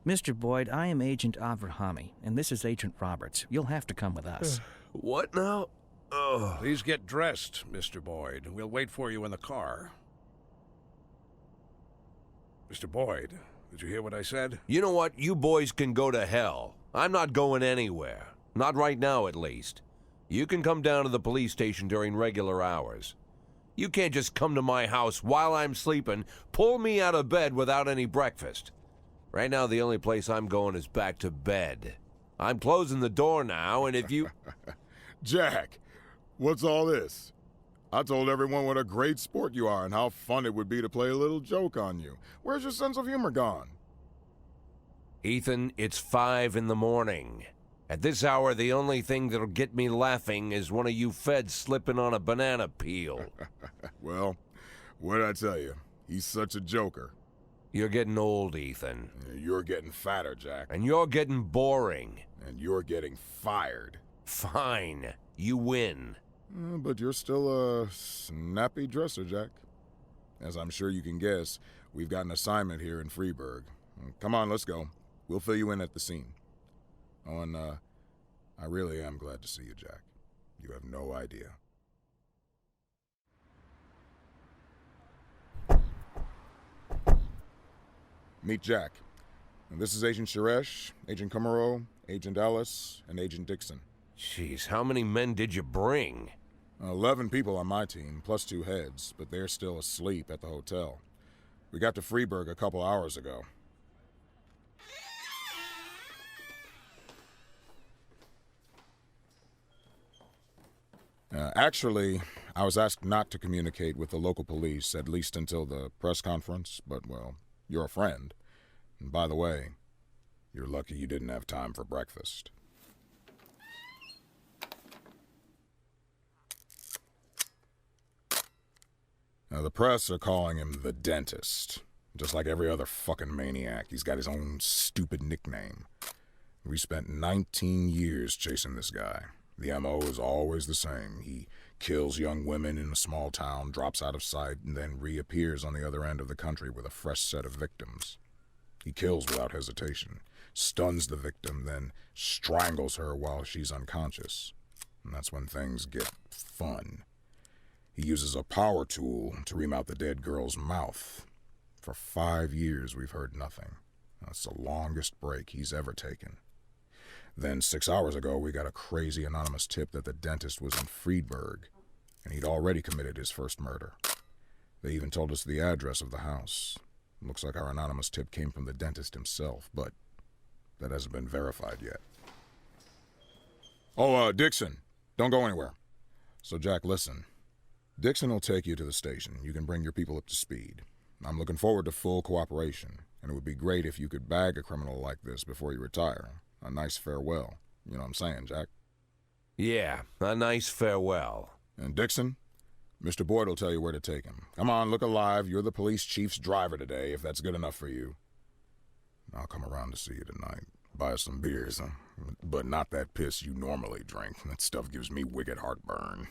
Mr. Boyd, I am Agent Avrahami, and this is Agent Roberts. You'll have to come with us. What now? Oh. Please get dressed, Mr. Boyd. We'll wait for you in the car. Mr. Boyd, did you hear what I said? You know what? You boys can go to hell. I'm not going anywhere. Not right now, at least. You can come down to the police station during regular hours. You can't just come to my house while I'm sleeping, pull me out of bed without any breakfast. Right now, the only place I'm going is back to bed. I'm closing the door now, and if you... Jack, what's all this? I told everyone what a great sport you are and how fun it would be to play a little joke on you. Where's your sense of humor gone? Ethan, it's 5 in the morning. At this hour, the only thing that'll get me laughing is one of you feds slipping on a banana peel. Well, what'd I tell you? He's such a joker. You're getting old, Ethan. You're getting fatter, Jack. And you're getting boring. And you're getting fired. Fine. You win. But you're still a snappy dresser, Jack. As I'm sure you can guess, we've got an assignment here in Freeburg. Come on, let's go. We'll fill you in at the scene. Oh, and I really am glad to see you, Jack. You have no idea. Meet Jack. And this is Agent Suresh, Agent Kumaro, Agent Ellis, and Agent Dixon. Jeez, how many men did you bring? 11 people on my team, plus 2 heads, but they're still asleep at the hotel. We got to Freeburg a couple hours ago. Actually, I was asked not to communicate with the local police, at least until the press conference, but, well, you're a friend. And by the way, you're lucky you didn't have time for breakfast. Now, the press are calling him the Dentist. Just like every other fucking maniac, he's got his own stupid nickname. We spent 19 years chasing this guy. The M.O. is always the same. He kills young women in a small town, drops out of sight, and then reappears on the other end of the country with a fresh set of victims. He kills without hesitation, stuns the victim, then strangles her while she's unconscious. And that's when things get fun. He uses a power tool to remount the dead girl's mouth. For 5 years, we've heard nothing. That's the longest break he's ever taken. Then 6 hours ago, we got a crazy anonymous tip that the dentist was in Freeburg, and he'd already committed his first murder. They even told us the address of the house. Looks like our anonymous tip came from the dentist himself, but that hasn't been verified yet. Oh, Dixon, don't go anywhere. So, Jack, listen. Dixon will take you to the station. You can bring your people up to speed. I'm looking forward to full cooperation, and it would be great if you could bag a criminal like this before you retire. A nice farewell. You know what I'm saying, Jack? Yeah, a nice farewell. And Dixon, Mr. Boyd will tell you where to take him. Come on, look alive. You're the police chief's driver today, if that's good enough for you. I'll come around to see you tonight. Buy us some beers, huh? But not that piss you normally drink. That stuff gives me wicked heartburn.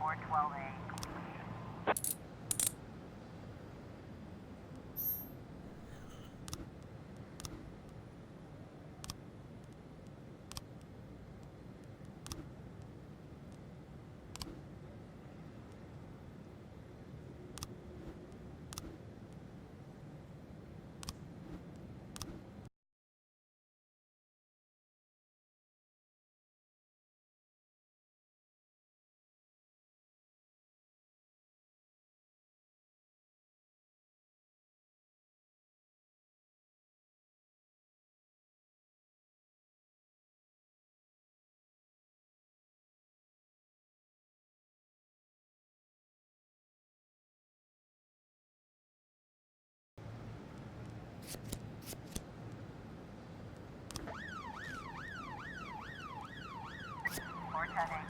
412A. Progress.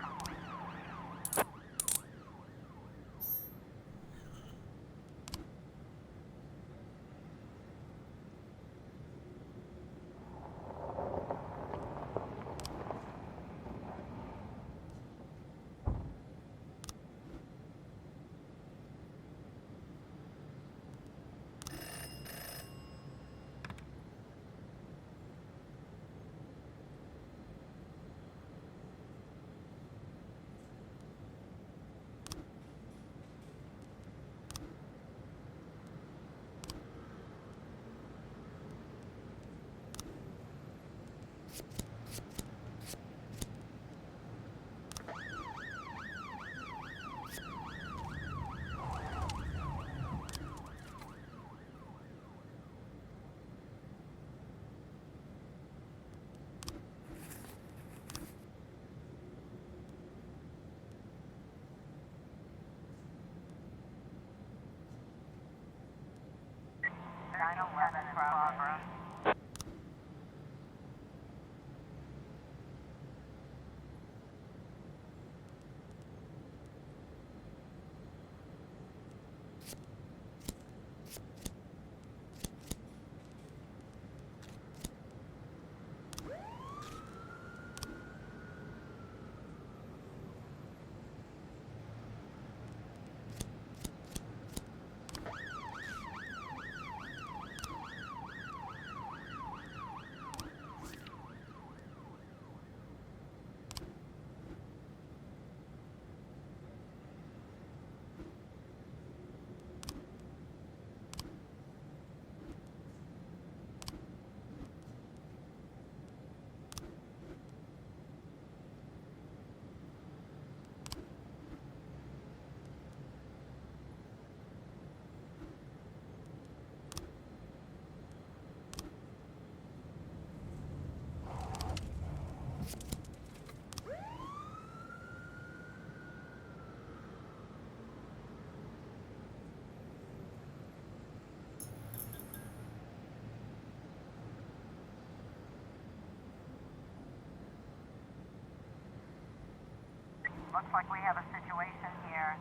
Looks like we have a situation here.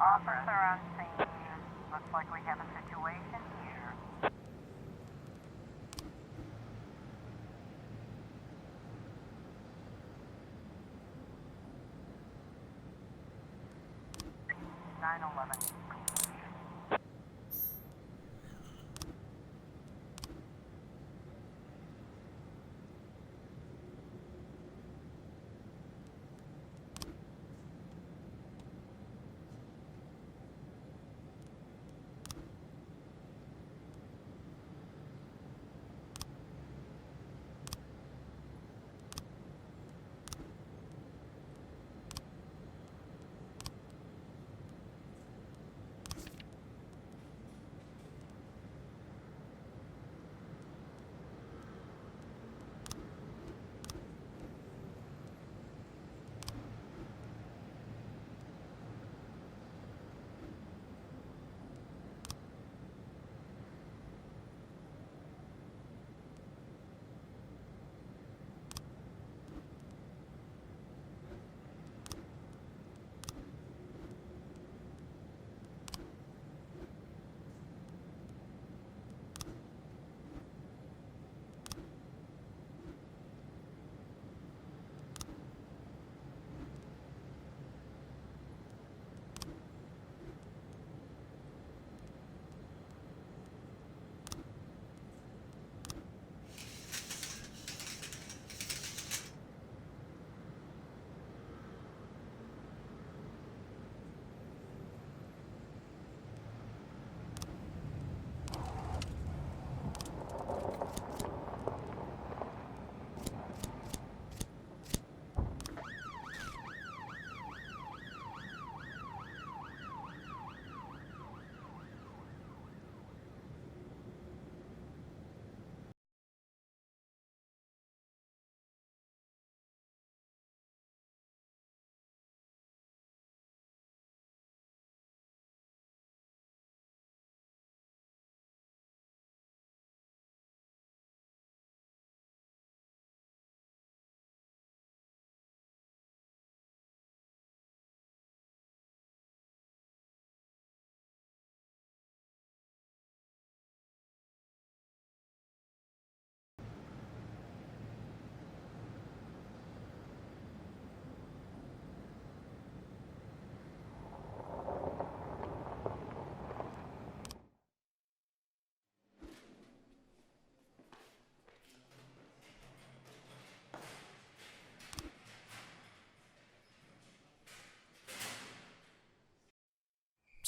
Officer on scene. Looks like we have a situation here.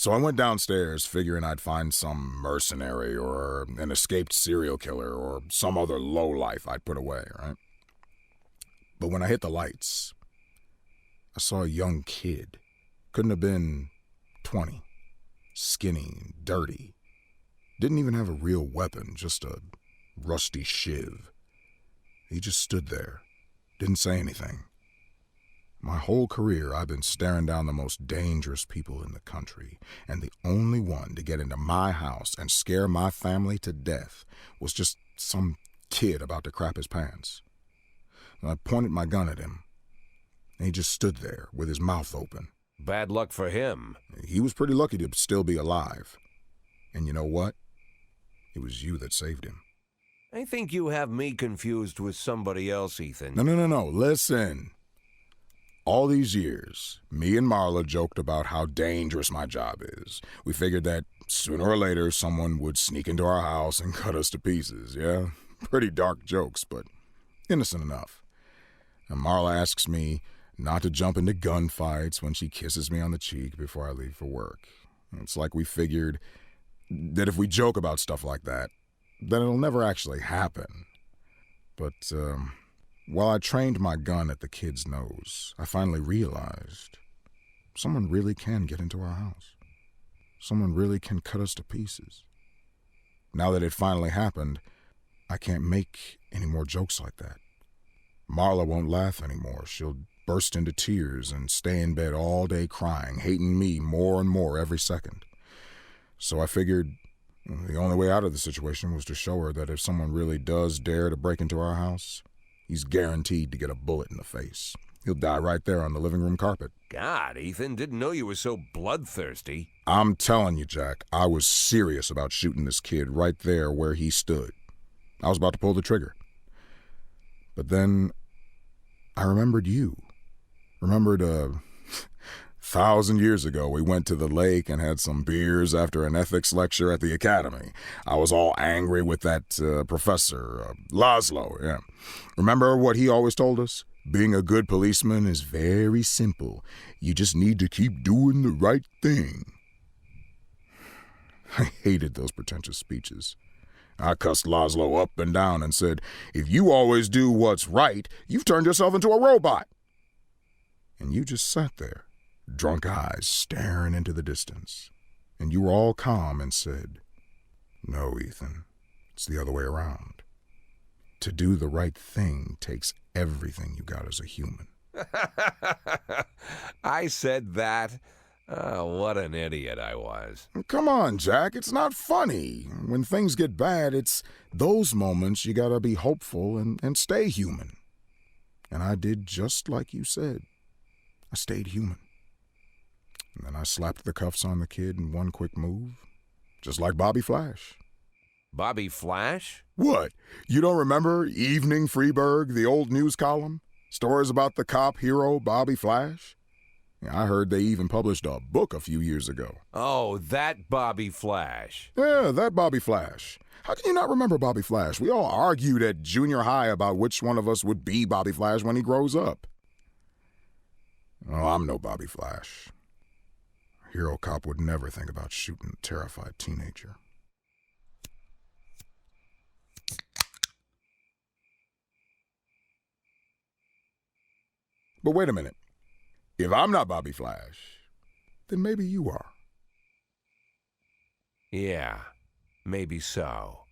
So I went downstairs figuring I'd find some mercenary or an escaped serial killer or some other lowlife I'd put away, right? But when I hit the lights, I saw a young kid. Couldn't have been 20. Skinny, dirty. Didn't even have a real weapon, just a rusty shiv. He just stood there, didn't say anything. My whole career, I've been staring down the most dangerous people in the country, and the only one to get into my house and scare my family to death was just some kid about to crap his pants. And I pointed my gun at him, and he just stood there with his mouth open. Bad luck for him. He was pretty lucky to still be alive. And you know what? It was you that saved him. I think you have me confused with somebody else, Ethan. No. Listen. All these years, me and Marla joked about how dangerous my job is. We figured that sooner or later someone would sneak into our house and cut us to pieces, yeah? Pretty dark jokes, but innocent enough. And Marla asks me not to jump into gunfights when she kisses me on the cheek before I leave for work. It's like we figured that if we joke about stuff like that, then it'll never actually happen. But While I trained my gun at the kid's nose, I finally realized someone really can get into our house. Someone really can cut us to pieces. Now that it finally happened, I can't make any more jokes like that. Marla won't laugh anymore. She'll burst into tears and stay in bed all day crying, hating me more and more every second. So I figured the only way out of the situation was to show her that if someone really does dare to break into our house, he's guaranteed to get a bullet in the face. He'll die right there on the living room carpet. God, Ethan, didn't know you were so bloodthirsty. I'm telling you, Jack, I was serious about shooting this kid right there where he stood. I was about to pull the trigger. But then I remembered you. Remembered 1,000 years ago, we went to the lake and had some beers after an ethics lecture at the academy. I was all angry with that professor, Laszlo, yeah. Remember what he always told us? Being a good policeman is very simple. You just need to keep doing the right thing. I hated those pretentious speeches. I cussed Laszlo up and down and said, if you always do what's right, you've turned yourself into a robot. And you just sat there, drunk eyes staring into the distance. And you were all calm and said, no, Ethan, it's the other way around. To do the right thing takes everything you got as a human. I said that. Oh, what an idiot I was. Come on, Jack, it's not funny. When things get bad, it's those moments you gotta be hopeful and stay human. And I did just like you said. I stayed human. And then I slapped the cuffs on the kid in one quick move, just like Bobby Flash. Bobby Flash? What? You don't remember Evening Freeburg, the old news column? Stories about the cop hero Bobby Flash? Yeah, I heard they even published a book a few years ago. Oh, that Bobby Flash. Yeah, that Bobby Flash. How can you not remember Bobby Flash? We all argued at junior high about which one of us would be Bobby Flash when he grows up. Oh, I'm no Bobby Flash. A hero cop would never think about shooting a terrified teenager. But wait a minute. If I'm not Bobby Flash, then maybe you are. Yeah, maybe so.